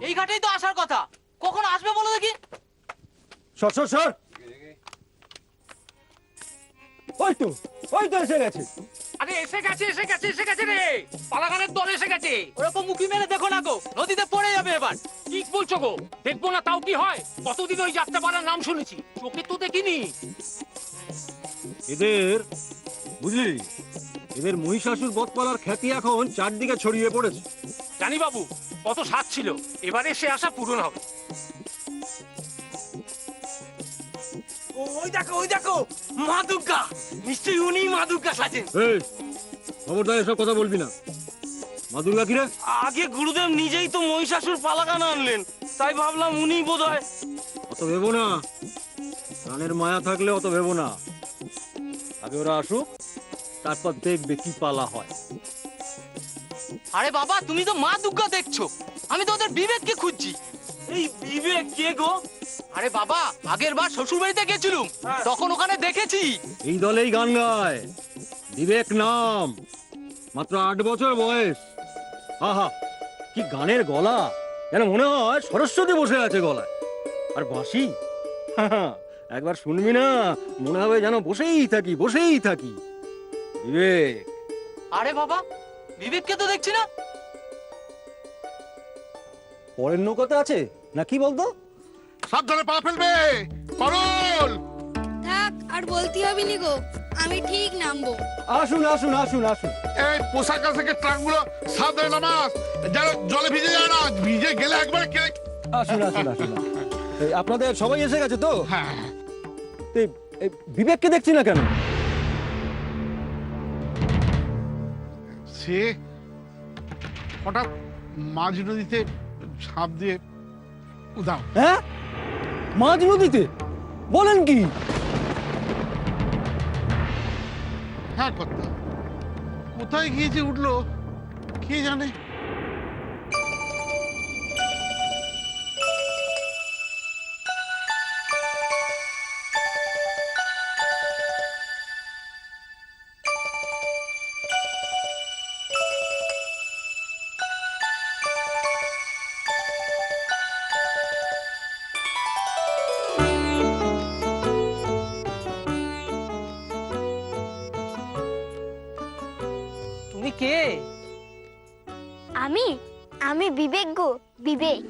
এই ঘাটেই তো আসার কথা, কখন আসবে বলো দেখি। সর সর সর, ওই তো এসে গেছে। আরে এসে গেছে রে, পালাগানের দল এসে গেছে। ওরকম মুখি মেরে দেখো না গো, নদীতে পড়ে যাবে এবার। কি বলছো গো? দেখবো না তাও কি হয়? কতদিন ওই যাত্রাপালার নাম শুনেছি, চোখে তো দেখিনি। এদের বুঝলি, এদের মহিষাসুর বধপালার খ্যাতি এখন চারদিকে ছড়িয়ে পড়েছে। জানি বাবু, কত স্বাদ ছিল, এবারে সে আশা পূরণ হবে। ওই দেখো মা দুর্গা, নিশ্চয়ই উনি মা দুর্গা সাজেন। এই খবরদার এসব কথা বলবি না। মা দুর্গা কি রে? আগে গুরুদেব নিজেই তো মহিষাসুর পালাগান আনলেন, তাই ভাবলাম উনি বোধহয়। অত ভেবো না, প্রাণের মায়া থাকলে অত ভেবো না। আগে ওরা আসুক, তারপর দেখবে কি পালা হয়। আরে বাবা, তুমি তো মা দুর্গা দেখছো, আমি তো ওদের বিবেককে খুঁজছি। এই বিবেক কে গো? আরে বাবা, আগের বার শ্বশুর বাড়িতে গেছিলুম, তখন ওখানে দেখেছি। এই দলেই গান গায়, বিবেক নাম, মাত্র 8 বছর বয়স। আহা, কি গানের গলা, যেন মনে হয় সরস্বতী বসে আছে গলায়। আর বাঁশি, একবার শুনবি না, মনে হবে যেন বসেই থাকি। বিবেক। আরে বাবা, বিবেককে তো দেখছি না। পরের নৌকাতে আছে না কি বলতো? সাবধানে পা ফেলবে, পারুল। থাক, আর বলতে হবে নি গো, আমি ঠিক নামবো। আসুন। এই পোশাক আশাকের ট্রাকগুলো সাবধানে নামাস, যেন জলে ভিজে যায় না, ভিজে গেলে একবার কে। আসুন। এই আপনাদের সবাই এসে গেছে তো? হ্যাঁ, এই বিবেককে দেখছি না কেন? সে হঠাৎ মাঝ নদীতে ঝাঁপ দিয়ে উধাও। হ্যাঁ, মাঝ নদীতে? বলেন কি? হ্যাঁ কর্তা, কোথায় গিয়েছে উঠলো কে জানে। তুমি কে? আমি বিবেক গো, বিবেক।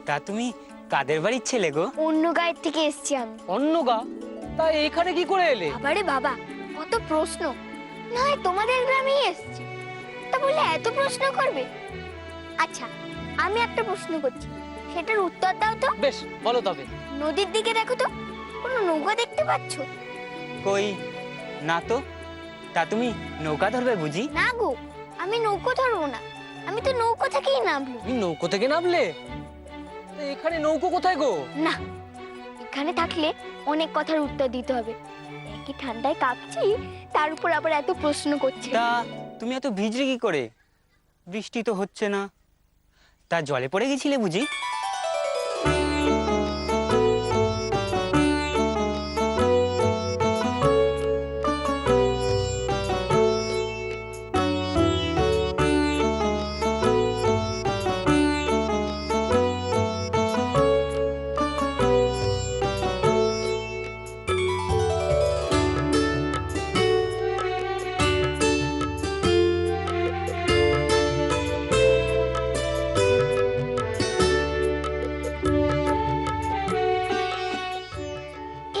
তা তুমি কাদের বাড়ির ছেলে গো? অন্য গায়ের থেকে এসেছি আমি। অন্য গা? তা এখানে কি করে এলে? বাবারে বাবা, কত প্রশ্ন। না হয় তোমাদের গ্রামেই এসেছি, তা বলে এত প্রশ্ন করবে? আচ্ছা, আমি একটা প্রশ্ন করছি, সেটার উত্তর দাও তো। বেশ, বলো তবে। নদীর দিকে দেখো তো, কোনো নৌকা দেখতে পাচ্ছো? কই না তো। তা তুমি নৌকা ধরবে বুঝি? না গো, আমি নৌকো ধরবো না, আমি তো নৌকো থেকেই নামবো। তুমি নৌকো থেকে নামলে? তা এখানে নৌকো কোথায় গো? না, এখানে থাকলে অনেক কথার উত্তর দিতে হবে। কি ঠান্ডায় কাঁপছি, তার উপর আবার এত প্রশ্ন করছে। তা তুমি এত ভিজলে কি করে? বৃষ্টি তো হচ্ছে না। তা জলে পড়ে গেছিলে বুঝি?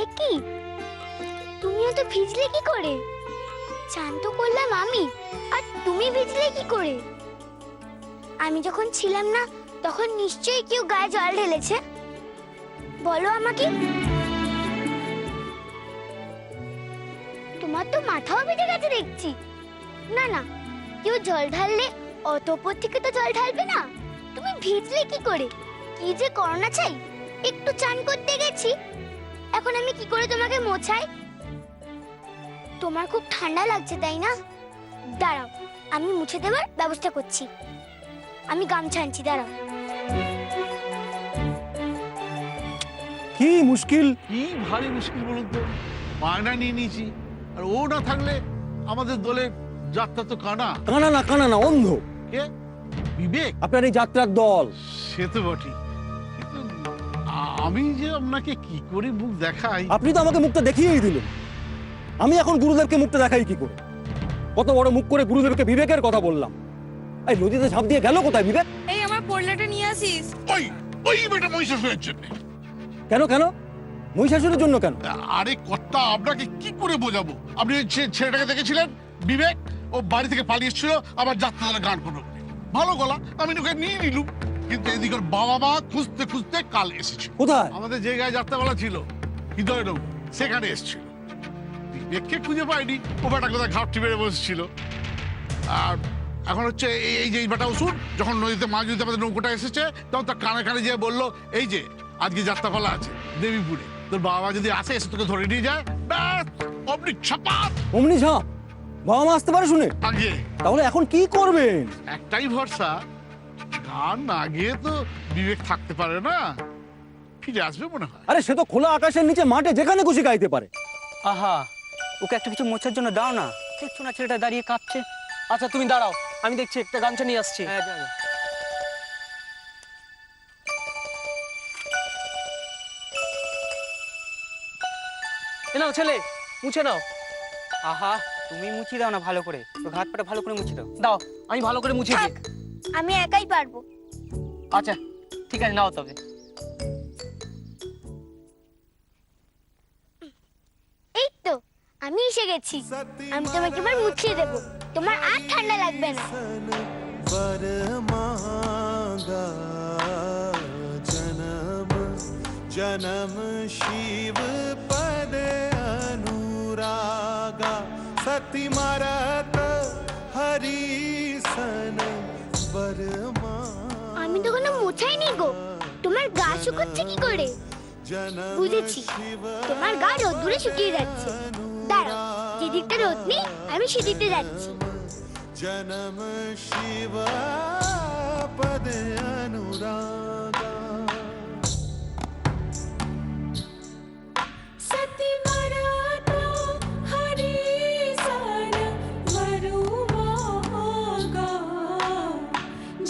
এ কি, তুমিও তো ভিজলে কি করে? চান তো করলাম আমি, আর তুমি ভিজলে কি করে? আমি যখন ছিলাম না, তখন নিশ্চয়ই কেউ গায়ে জল ঢেলেছে। বলো আমাকে। তোমার তো মাথাও ভিজে গেছে দেখছি। না না, কেউ জল ঢাললে অত উপর থেকে তো জল ঢালবে না। তুমি ভিজলে কি করে? কি যে করোনা চাই, একটু চান করতে গেছি, এখন আমি কি করে তোমাকে মোছাই? তোমার খুব ঠান্ডা লাগছে তাই না? দাঁড়াও, আমি মুছে দেওয়ার ব্যবস্থা করছি। আমি গামছা আনছি, দাঁড়াও। কি মুশকিল! কি ভারী মুশকিল বলুন তো। মায়না নিয়ে নিয়েছি, আর ও না থাকলে আমাদের দলের যাত্রা তো কানা। কানা না অন্ধ। কে? বিবেক? আপনার এই যাত্রার দল। সে তো বটে, কিন্তু আমি যে আপনাকে কি করে মুখ দেখাই। আপনি তো আমাকে মুখটা দেখিয়েই দিলেন, আমি এখন গুরুদেবকে মুখটা দেখাই কি করে? কত বড় মুখ করে গুরুদেবকে বিবেকের কথা বললাম। এই নদীতে ঝাঁপ দিয়ে গেল কোথায় বিবেক? এই আমার পোল্লাটা নিয়ে আসিস। ওই ওই বেটা মহিষাসুরের জন্য। কেন কেন? মহিষাসুরের জন্য কেন? আরে কর্তা, আপনাকে কি করে বোঝাবো? আপনি ছেলেটাকে দেখেছিলেন, বিবেক? ও বাড়ি থেকে পালিয়ে এসেছিল আমার যাত্রা গান করবো। ভালো গলা, আমি ওকে নিয়ে নিলুম। কিন্তু এদিকে ওর বাবা মা খুঁজতে খুঁজতে কাল এসেছে। কোথায়? আমাদের যে গায়ে যাত্রাপালা ছিল, হৃদয়নগর, সেখানে এসেছিল। বিবেককে খুঁজে পাইনি, ও বেটা কোথায় ঘাপটি বেড়ে বসেছিল। আর এখন হচ্ছে এই যে এই বেটা ওষুধ, যখন নদীতে মাছ ধরতে আমাদের নৌকোটা এসেছে, তখন তার কানে কানে যেয়ে বললো, এই যে আজকে যাত্রাপালা আছে দেবীপুরে, তোর বাবা যদি আসে এসে তোকে ধরে নিয়ে যায়, ব্যাস অমনি ছাপাত। অমনি ঝাঁপ? বাবা মা আসতে পারে শুনে? আগে তাহলে এখন কি করবেন? একটাই ভরসা, গান না গিয়ে তো বিবেক থাকতে পারে না, ফিরে আসবে মনে হয়। আরে সে তো খোলা আকাশের নিচে মাঠে যেখানে খুশি গাইতে পারে। আহা, ওকে একটা কিছু মোছার জন্য দাও না। দেখছো না ছেলেটা দাঁড়িয়ে কাঁপছে। আচ্ছা তুমি দাঁড়াও, আমি দেখছি একটা গামছা নিয়ে আসছি। হ্যাঁ, যা, যা। এ নাও ছেলে, মুছে নাও। আহা, তুমি মুছিয়ে দাও না ভালো করে, ওর হাত পাটা ভালো করে মুছে দাও। দাও, আমি ভালো করে মুছে দিই। থাক, আমি একাই পারবো। আচ্ছা ঠিক আছে, নাও তবে। এই তো আমি এসে গেছি। আমি তোমাকে এবার মুছিয়ে দেবো, তোমার আর ঠান্ডা লাগবে না। वर मांगा जन्म जन्म शिव पद अनुरागा सती मरत हरि सन वर আমি তো কোনো মোছাইনি গো, তোমার গা শুকোচ্ছে কি করে? বুঝেছি, তোমার গা রোদ্দুরে শুকিয়ে যাচ্ছে। দাঁড়াও, যেদিকটা রোদ নেই আমি সেদিকটা যাচ্ছি। जन्म शिव पद अनुरागा सती मराता हरी सन वरुवागा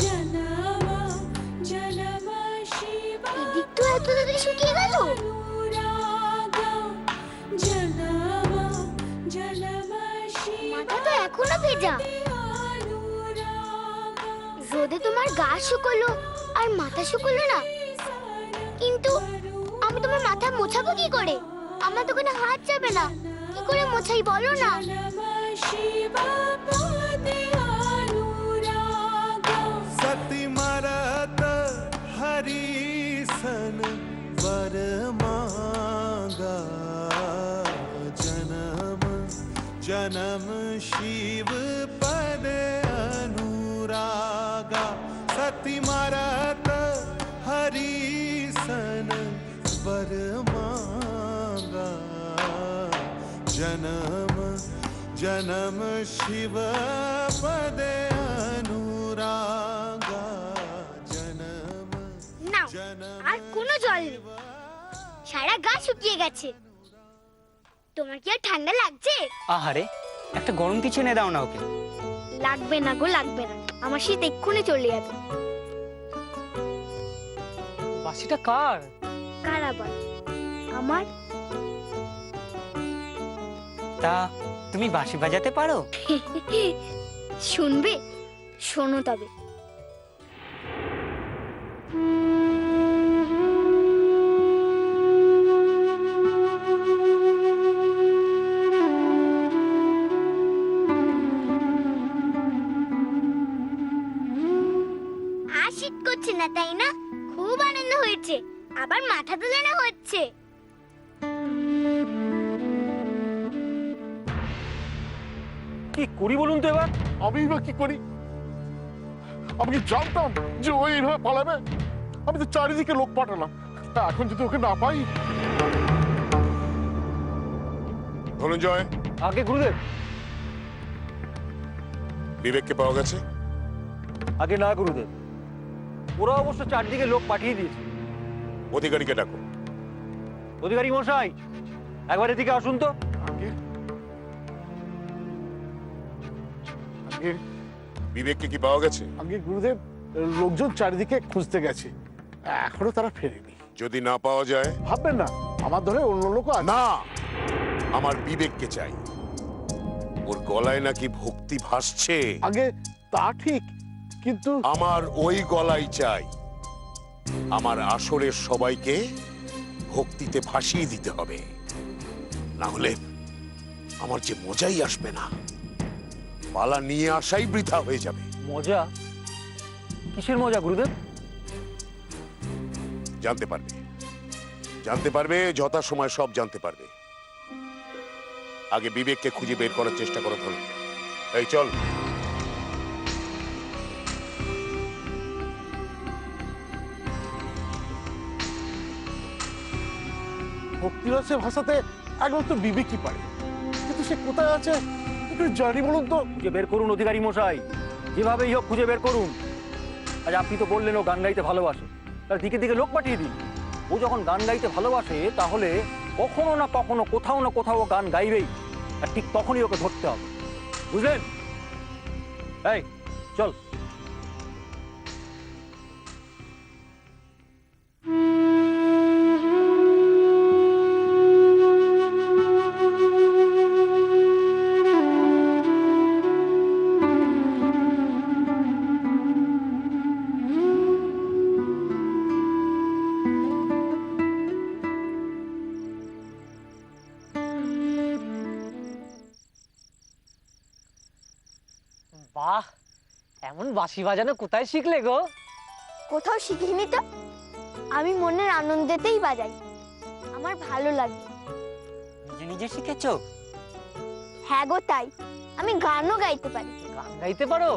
जनम जनम शिव এদিক তো এত তাড়াতাড়ি শুকিয়ে গেল। अनुरागा जनम जनम शिव মাথা তো এখনো ভেজা। রোদে তোমার গা শুকোলো আর মাথা শুকোলো না, কিন্তু আমি তোমার মাথা মোছাবো কি করে? আমার তো কোনো হাত যাবে না, কি করে মোছাই বলো না? सती मरत हरि सन वर मांगा जन्म जन्म शिव पद अनुरागा सती मरत हरि सन वर मांगा जन्म जन्म शिव पद अनुरागा जन्म নাও, আর কোনো জল নেই, সারা গা শুকিয়ে গেছে। তোমার কি আর ঠান্ডা লাগছে? আহারে, একটা গরম কিছু এনে দাও না ওকে। লাগবে না গো, লাগবে না, আমার শীত এক্ষুনি চলে যাবে। বাসিটা কার? কার আবার? আমার। তা তুমি বাঁশি বাজাতে পারো? শুনবে? শোনো তবে। আর শীত করছে না তাই না? খুব আনন্দ হয়েছে, আবার মাথা দোলানো হচ্ছে। কি করি বলুন তো এবার? আমি বা কি করি? আমি কি জানতাম যে ও এইভাবে পালাবে? আমি তো চারিদিকে লোক পাঠালাম, তা এখন যদি ওকে না পাই। ধনঞ্জয়, আগে গুরুদেব। বিবেককে পাওয়া গেছে? আগে না গুরুদেব, ওরা অবশ্য চারদিকে লোক পাঠিয়ে দিয়েছে। অধিকারীকে ডাকো। অধিকারী মশাই, একবার এদিকে আসুন তো। আগে আগে বিবেককে কি পাওয়া গেছে? আগে গুরুদেব, লোকজন চারিদিকে খুঁজতে গেছে, এখনো তারা ফেরেনি। যদি না পাওয়া যায়? ভাববেন না, আমার ধরে অন্য লোক আছে। না, আমার বিবেককে চাই। ওর গলায় নাকি ভক্তি ভাসছে। আগে তা ঠিক, কিন্তু আমার ওই গলাই চাই। আমার আসরের সবাইকে ভক্তিতে ভাসিয়ে দিতে হবে, না হলে আমার যে মজাই আসবে না, পালা নিয়ে আসাই বৃথা হয়ে যাবে। মজা? কিসের মজা গুরুদেব? জানতে পারবে, জানতে পারবে, যথা সময় সব জানতে পারবে। আগে বিবেককে খুঁজে বের করার চেষ্টা করো। ধরুন, এই চল। ভক্তিরসে ভাষাতে একমাত্র বিবেকই পারে, কিন্তু সে কোথায় আছে একটু জানি বলুন তো। খুঁজে বের করুন অধিকারী মশাই, যেভাবেই হোক খুঁজে বের করুন। আজ আপনি তো বললেন ও গান গাইতে ভালোবাসে, তার দিকে দিকে লোক পাঠিয়ে দিন। ও যখন গান গাইতে ভালোবাসে, তাহলে কখনো না কখনো, কোথাও না কোথাও ও গান গাইবেই, আর ঠিক তখনই ওকে ধরতে হবে, বুঝলেন? এই চল। বাহ, এমন বাঁশি বাজানো কোথায় শিখলে গো? কোথাও শিখিনি তো, আমি মনের আনন্দেতেই বাজাই, আমার ভালো লাগে। নিজে নিজে শিখেছো? হ্যাঁ গো, তাই। আমি গানও গাইতে পারি। গান গাইতে পারো?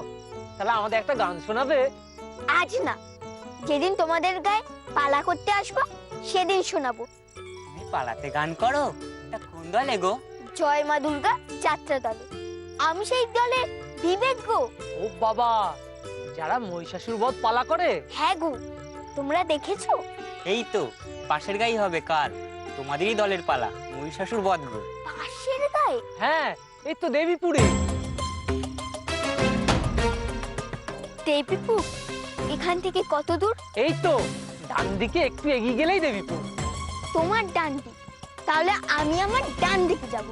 তাহলে আমাদের একটা গান শোনাবে? আজ না, যেদিন তোমাদের গায়ে পালা করতে আসবো সেদিন শোনাবো। তুমি পালাতে গান করো? তা কোন দলে গো? জয় মা দুর্গা যাত্রা দলে। আমি সেই দলের বিবেক গো। ও বাবা, যারা মহিষাসুর বধ পালা করে? হ্যাঁ গো, তোমরা দেখেছো? এই তো পাশের গাই হবে কাল, তোমাদেরই দলের পালা, মহিষাসুর বধ গো। পাশের গায়ে? হ্যাঁ, এই তো দেবীপুরে। দেবীপুর এখান থেকে কত দূর? এই তো ডান দিকে একটু এগিয়ে গেলেই দেবীপুর। তোমার ডান দিক? তাহলে আমি আমার ডান দিকে যাব।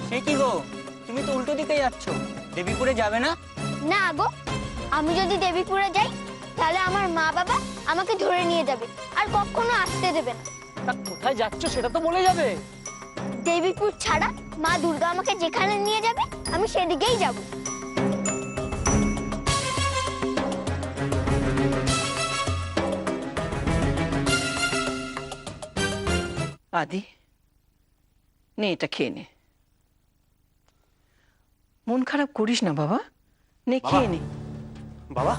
সে কি গো, তুমি তো উল্টো দিকে যাচ্ছ, দেবীপুরে যাবে না? না গো, আমি যদি দেবীপুরে যাই তাহলে আমার মা বাবা আমাকে ধরে নিয়ে যাবে আর কখনো আসতে দেবে না। তা কোথায় যাচ্ছ সেটা তো বলে যাবে। দেবীপুর ছাড়া মা দুর্গা আমাকে যেখানে নিয়ে যাবে আমি সেদিকেই যাব। আদি, নে এটা খেয়ে নে। মন খারাপ করিস না বাবা, নে খেয়ে নে। বাবা,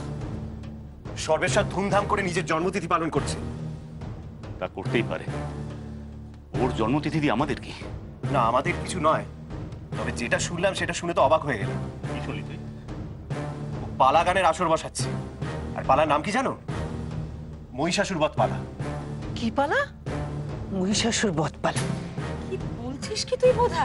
সর্বেশ্বর ধুমধাম করে নিজের জন্মতিথি পালন করছে। তা করতেই পারে, ওর জন্মতিথি দিয়ে আমাদের কি? না, আমাদের কিছু নয়, তবে যেটা শুনলাম সেটা শুনে তো অবাক হয়ে গেল। কি শুনলি তুই? ও পালা গানের আসর বসাচ্ছে, আর পালার নাম কি জানো? মহিষাসুর বধ পালা। কি পালা? মহিষাসুর বধ পালা? কি বলছিস কি তুই বোধা?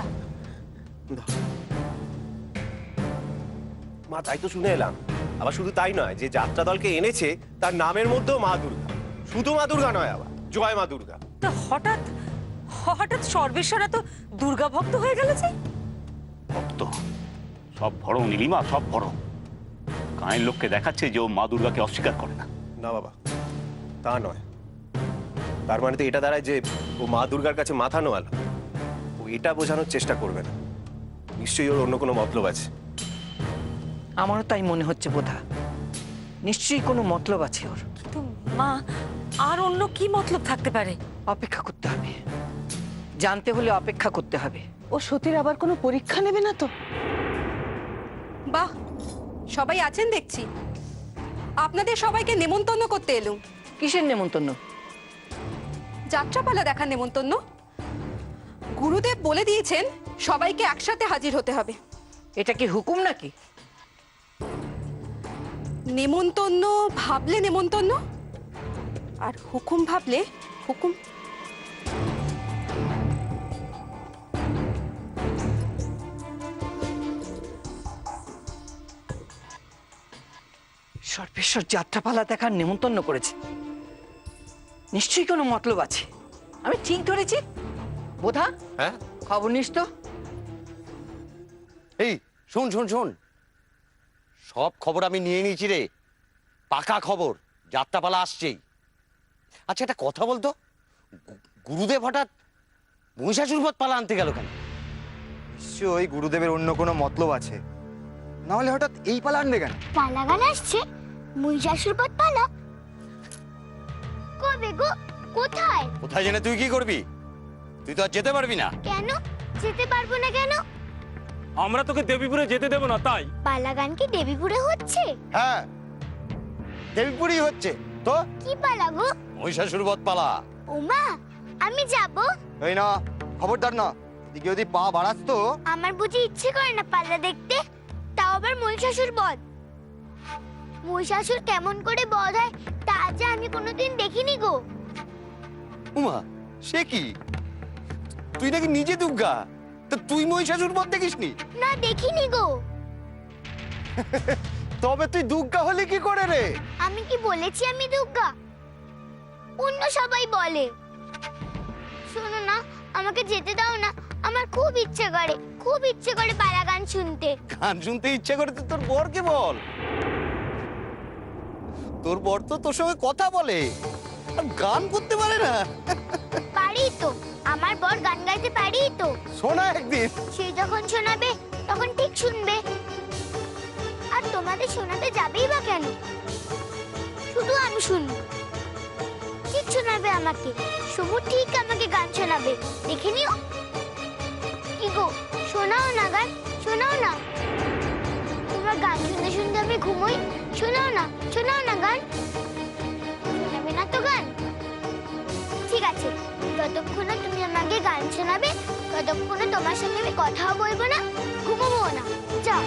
মা, তাই তো শুনে এলাম। আবার শুধু তাই নয়, যে যাত্রা দলকে এনেছে তার নামের মধ্যেও মা দুর্গা। শুধু মা দুর্গা নয়, আবার জয় মা দুর্গা। তা হঠাৎ হঠাৎ সর্বেশ্বরা তো দুর্গা ভক্ত হয়ে গেল যে? ভক্ত? সব ভরো নীলিমা, সব ভরো। গাঁয়ের লোককে দেখাচ্ছে যে ও মা দুর্গাকে অস্বীকার করে না। না বাবা, তা নয়। তার মানে তো এটা দাঁড়ায় যে ও মা দুর্গার কাছে মাথা নোয়ালো। ও এটা বোঝানোর চেষ্টা করবে না, নিশ্চয়ই ওর অন্য কোনো মতলব আছে। আমারও তাই মনে হচ্ছে বোধা, নিশ্চয়ই কোনো মতলব আছে ওর। কিন্তু মা, আর অন্য কি মতলব থাকতে পারে? অপেক্ষা করতে হবে, জানতে হলে অপেক্ষা করতে হবে। ও সতীর আবার কোনো পরীক্ষা নেবে না তো? বাহ, সবাই আছেন দেখছি। আপনাদের সবাইকে নেমন্তন্ন করতে এলুম। কিসের নেমন্তন্ন? যাত্রাপালা দেখার নেমন্তন্ন। গুরুদেব বলে দিয়েছেন সবাইকে একসাথে হাজির হতে হবে। এটা কি হুকুম নাকি? নেমন্তন্ন ভাবলে নেমন্তন্ন, আর হুকুম ভাবলে হুকুম। সর্বেশ্বর যাত্রাপালা দেখার নেমন্তন্ন করেছে, নিশ্চয়ই কোনো মতলব আছে। আমি ঠিক ধরেছি। বোধা, হ্যাঁ খবর নিস তো। এই শোন শোন শোন, সব খবর আমি নিয়ে নিয়েছি রে, পাকা খবর, যাত্রাপালা আসছেই। আচ্ছা একটা কথা বলতো, গুরুদেব হঠাৎ মহিষাসুর বধ পালা আনতে গেল কেন? নিশ্চয়ই গুরুদেবের অন্য কোনো মতলব আছে, না হলে হঠাৎ এই পালা আনবে কেন? পালা গান আসছে, মহিষাসুর বধ পালা। কবে গো? কোথায়? কোথায় জেনে তুই কি করবি? তুই তো আর যেতে পারবি না। কেন যেতে পারবো না কেন? আমরা তোকে দেবীপুরে যেতে দেবো না তাই। পালা গান কি দেবীপুরে হচ্ছে? হ্যাঁ দেবীপুরই হচ্ছে তো। কি পালা গো? মহিষাসুর বধ পালা। ওমা, আমি যাব? এই না, খবরদার না, এদিকে যদি পা বাড়াস তো। আমার বুঝি ইচ্ছে করে না পালা দেখতে, তাও আবার মহিষাসুর বধ। মহিষাসুর কেমন করে বধ হয় তা যে আমি কোনোদিন দেখিনি গো। উমা, সে কি? তুই নাকি নিজে দুর্গা, তো তুই মহিষাসুর বধ দেখিসনি? না, দেখিনি গো। তবে তুই দুর্গা হলি কি করে রে? আমি কি বলেছি আমি দুর্গা? অন্য সবাই বলে। শোনো না, আমাকে যেতে দাও না, আমার খুব ইচ্ছে করে, খুব ইচ্ছে করে পালা গান শুনতে। গান শুনতে ইচ্ছে করে তো তোর বরকে বল। তোর বর তো তোর সঙ্গে কথা বলে, আর গান করতে পারে না। পারি তো, আমার বর গান গাইতে পারি তো। শোনা একদিন। সে যখন শোনাবে তখন ঠিক শুনবে। আর তোমাদের শোনাতে যাবেই বা কেন? শুধু আমি শুনবো। ঠিক শোনাবে আমাকে, সমু ঠিক আমাকে গান শোনাবে, দেখে নিও। কি গো, শোনাও না গান, শোনাও না। তোমার গান শুনতে শুনতে আমি ঘুমোই, শোনাও না, শোনাও না গান। শোনাবে না তো গান? ঠিক আছে, যতক্ষণ না তুমি আমাকে গান শোনাবে ততক্ষণ তোমার সঙ্গে আমি কথাও বলবো না, ঘুমোবো না। যাও।